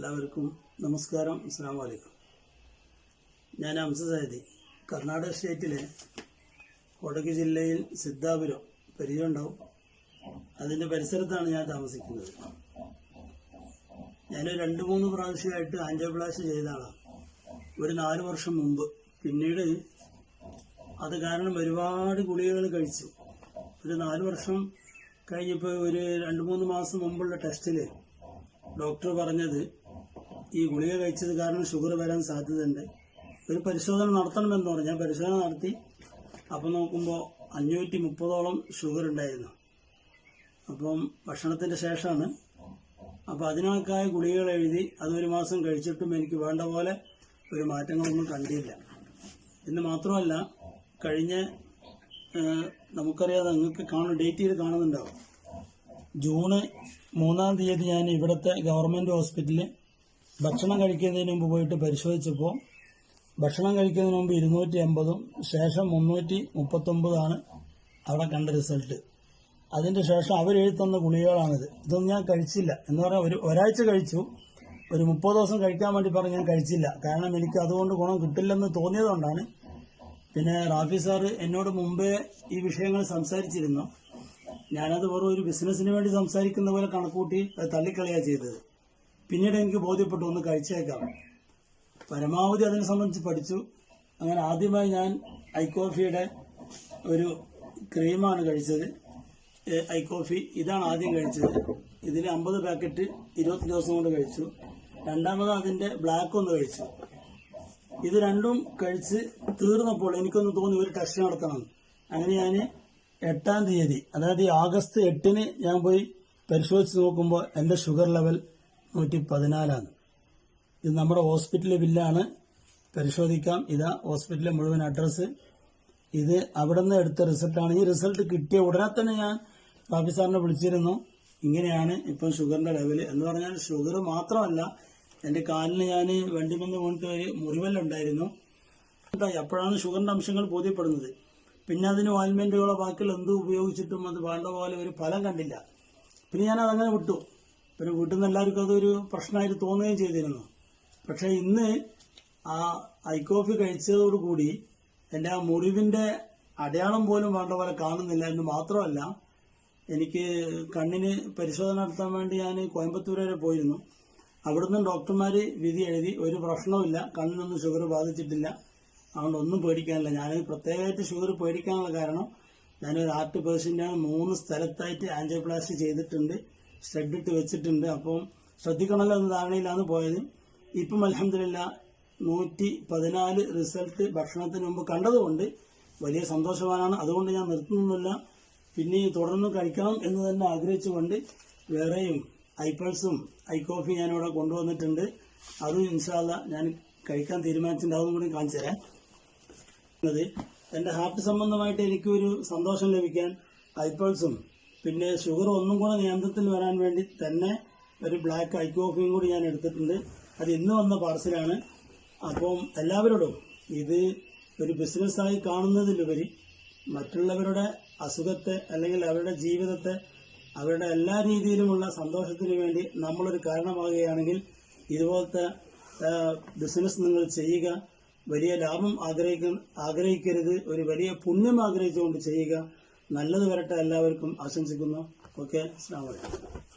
എല്ലാവർക്കും നമസ്കാരം. അസ്സലാമു അലൈക്കും. ഞാൻ ഹംസ സൈദി, കർണാടക സ്റ്റേറ്റിലെ കൊടക് ജില്ലയിൽ സിദ്ധാപുരം പരിചയമുണ്ടാവും, അതിൻ്റെ പരിസരത്താണ് ഞാൻ താമസിക്കുന്നത്. ഞാൻ 2-3 പ്രാവശ്യമായിട്ട് ആൻജിയോപ്ലാസ്റ്റി ചെയ്ത ആളാണ്, ഒരു 4 വർഷം മുമ്പ്. പിന്നീട് അത് കാരണം ഒരുപാട് ഗുളികകൾ കഴിച്ചു. ഒരു 4 വർഷം കഴിഞ്ഞപ്പോൾ ഒരു 2-3 മാസം മുമ്പുള്ള ടെസ്റ്റിൽ ഡോക്ടർ പറഞ്ഞത് ഈ ഗുളിക കഴിച്ചത് കാരണം ഷുഗർ വരാൻ സാധ്യതയുണ്ട്, ഒരു പരിശോധന നടത്തണമെന്ന് പറഞ്ഞു. ഞാൻ പരിശോധന നടത്തി. അപ്പം നോക്കുമ്പോൾ 530ഓളം ഷുഗർ ഉണ്ടായിരുന്നു. അപ്പം ഭക്ഷണത്തിൻ്റെ ശേഷമാണ്. അപ്പോൾ അതിനൊക്കെയായ ഗുളികകൾ എഴുതി. അതൊരു മാസം കഴിച്ചിട്ടും എനിക്ക് വേണ്ട പോലെ ഒരു മാറ്റങ്ങളൊന്നും കണ്ടില്ല. എന്ന് മാത്രമല്ല, കഴിഞ്ഞ നമുക്കറിയാതെ നിങ്ങൾക്ക് ഡേറ്റ് ചെയ്ത് കാണുന്നുണ്ടാവും, ജൂൺ 3-ാം തീയതി ഞാൻ ഇവിടുത്തെ ഗവൺമെൻറ് ഹോസ്പിറ്റലിൽ ഭക്ഷണം കഴിക്കുന്നതിന് മുമ്പ് പോയിട്ട് പരിശോധിച്ചപ്പോൾ ഭക്ഷണം കഴിക്കുന്നതിന് മുമ്പ് 280-ഉം ശേഷം 339 അവിടെ കണ്ട റിസൾട്ട്. അതിൻ്റെ ശേഷം അവരെഴുതി തന്ന ഗുളികകളാണിത്. ഇതൊന്നും ഞാൻ കഴിച്ചില്ല. എന്ന് പറഞ്ഞാൽ ഒരാഴ്ച കഴിച്ചു, ഒരു 30 ദിവസം കഴിക്കാൻ വേണ്ടി പറഞ്ഞ് ഞാൻ കഴിച്ചില്ല. കാരണം എനിക്ക് അതുകൊണ്ട് ഗുണം കിട്ടില്ലെന്ന് തോന്നിയതുകൊണ്ടാണ്. പിന്നെ റാഫി സാറ് എന്നോട് മുമ്പേ ഈ വിഷയങ്ങൾ സംസാരിച്ചിരുന്നു. ഞാനത് വെറും ഒരു ബിസിനസ്സിന് വേണ്ടി സംസാരിക്കുന്ന പോലെ കണക്കൂട്ടി അത് തള്ളിക്കളയാണ് ചെയ്തത്. പിന്നീട് എനിക്ക് ബോധ്യപ്പെട്ടു, ഒന്ന് കഴിച്ചേക്കാം. പരമാവധി അതിനെ സംബന്ധിച്ച് പഠിച്ചു. അങ്ങനെ ആദ്യമായി ഞാൻ ഐക്കോഫിയുടെ ഒരു ക്രീമാണ് കഴിച്ചത്. ഐക്കോഫി ഇതാണ് ആദ്യം കഴിച്ചത്. ഇതിൽ 50 പാക്കറ്റ് 20 ദിവസം കൊണ്ട് കഴിച്ചു. രണ്ടാമത് അതിന്റെ ബ്ലാക്ക് ഒന്ന് കഴിച്ചു. ഇത് രണ്ടും കഴിച്ച് തീർന്നപ്പോൾ എനിക്കൊന്ന് തോന്നി ഒരു ടെസ്റ്റ് നടത്തണം. അങ്ങനെ ഞാൻ 8-ാം തീയതി, അതായത് ആഗസ്റ്റ് 8-ന് ഞാൻ പോയി പരിശോധിച്ച് നോക്കുമ്പോൾ എൻ്റെ ഷുഗർ ലെവൽ 114. ഇത് നമ്മുടെ ഹോസ്പിറ്റലിലെ ബില്ലാണ്. പരിശോധിക്കാം. ഇതാ ഹോസ്പിറ്റലിലെ മുഴുവൻ അഡ്രസ്സ്. ഇത് അവിടെ നിന്ന് എടുത്ത റിസൾട്ടാണ്. ഈ റിസൾട്ട് കിട്ടിയ ഉടനെ തന്നെ ഞാൻ റാഫി സാറിനെ വിളിച്ചിരുന്നു. ഇങ്ങനെയാണ് ഇപ്പം ഷുഗറിന്റെ ലെവൽ. എന്ന് പറഞ്ഞാൽ ഷുഗർ മാത്രമല്ല, എൻ്റെ കാലിന് ഞാൻ വണ്ടിമെന്ന് വീണിട്ട് ഒരു മുറിവെല്ലുണ്ടായിരുന്നു. അപ്പോഴാണ് ഷുഗറിന്റെ അംശങ്ങൾ ബോധ്യപ്പെടുന്നത്. പിന്നെ അതിന് ഓയിൽമെന്റുകളോ ബാക്കിയുള്ള എന്ത് ഉപയോഗിച്ചിട്ടും അത് വേണ്ട പോലെ ഒരു ഫലം കണ്ടില്ല. പിന്നെ ഞാൻ അതങ്ങനെ വിട്ടു. പിന്നെ വീട്ടിൽ നിന്ന് എല്ലാവർക്കും അതൊരു പ്രശ്നമായിട്ട് തോന്നുകയും ചെയ്തിരുന്നു. പക്ഷെ ഇന്ന് ആ ഐക്കോഫി കഴിച്ചതോടുകൂടി എൻ്റെ ആ മുറിവിന്റെ അടയാളം പോലും വേണ്ട പോലെ കാണുന്നില്ല. എന്ന് മാത്രമല്ല, എനിക്ക് കണ്ണിന് പരിശോധന നടത്താൻ വേണ്ടി ഞാൻ കോയമ്പത്തൂർ വരെ പോയിരുന്നു. അവിടുന്ന് ഡോക്ടർമാർ വിധി എഴുതി, ഒരു പ്രശ്നവുമില്ല, കണ്ണിനൊന്നും ഷുഗർ ബാധിച്ചിട്ടില്ല, അതുകൊണ്ട് ഒന്നും പേടിക്കാനില്ല. ഞാനത് പ്രത്യേകമായിട്ട് ഷുഗർ പേടിക്കാനുള്ള കാരണം, ഞാനൊരു ഹാർട്ട് പേഷ്യൻ്റാണ്. 3 സ്ഥലത്തായിട്ട് ആൻജിയോപ്ലാസ്റ്റി ചെയ്തിട്ടുണ്ട്, സ്റ്റഡ് ഇട്ട് വെച്ചിട്ടുണ്ട്. അപ്പം ശ്രദ്ധിക്കണമല്ലോ എന്ന ധാരണയിലാണ് പോയത്. ഇപ്പം അൽഹംദുലില്ലാ 114 റിസൾട്ട് ഭക്ഷണത്തിന് മുമ്പ് കണ്ടതുകൊണ്ട് വലിയ സന്തോഷവാനാണ്. അതുകൊണ്ട് ഞാൻ നിർത്തുന്നില്ല, പിന്നെ തുടർന്ന് കഴിക്കണം എന്ന് തന്നെ ആഗ്രഹിച്ചുകൊണ്ട് വേറെയും ഐപ്പൾസും ഐക്കോഫി ഞാനിവിടെ കൊണ്ടുവന്നിട്ടുണ്ട്. അതും ഇൻഷാ അല്ലാ ഞാൻ കഴിക്കാൻ തീരുമാനിച്ചിട്ടുണ്ട്. അതും കൂടി കാണിച്ചു തരാം. എൻ്റെ ഹാർട്ട് സംബന്ധമായിട്ട് എനിക്കൊരു സന്തോഷം ലഭിക്കാൻ ഐപ്പൾസും പിന്നെ ഷുഗർ ഒന്നും കൂടെ നിയന്ത്രണത്തിൽ വരാൻ വേണ്ടി തന്നെ ഒരു ബ്ലാക്ക് ഐക്കോഫിയും കൂടി ഞാൻ എടുത്തിട്ടുണ്ട്. അത് ഇന്ന് വന്ന പാർസലാണ്. അപ്പം എല്ലാവരോടും ഇത് ഒരു ബിസിനസ്സായി കാണുന്നതിലുപരി മറ്റുള്ളവരുടെ അസുഖത്തെ അല്ലെങ്കിൽ അവരുടെ ജീവിതത്തെ അവരുടെ എല്ലാ രീതിയിലുമുള്ള സന്തോഷത്തിന് വേണ്ടി നമ്മളൊരു കാരണമാകുകയാണെങ്കിൽ ഇതുപോലത്തെ ബിസിനസ് നിങ്ങൾ ചെയ്യുക. വലിയ ലാഭം ആഗ്രഹിക്കരുത്, ഒരു വലിയ പുണ്യം ആഗ്രഹിച്ചുകൊണ്ട് ചെയ്യുക. നല്ലത് വരട്ടെ എല്ലാവർക്കും ആശംസിക്കുന്നു. ഓക്കെ, അസ്സലാമു അലൈക്കും.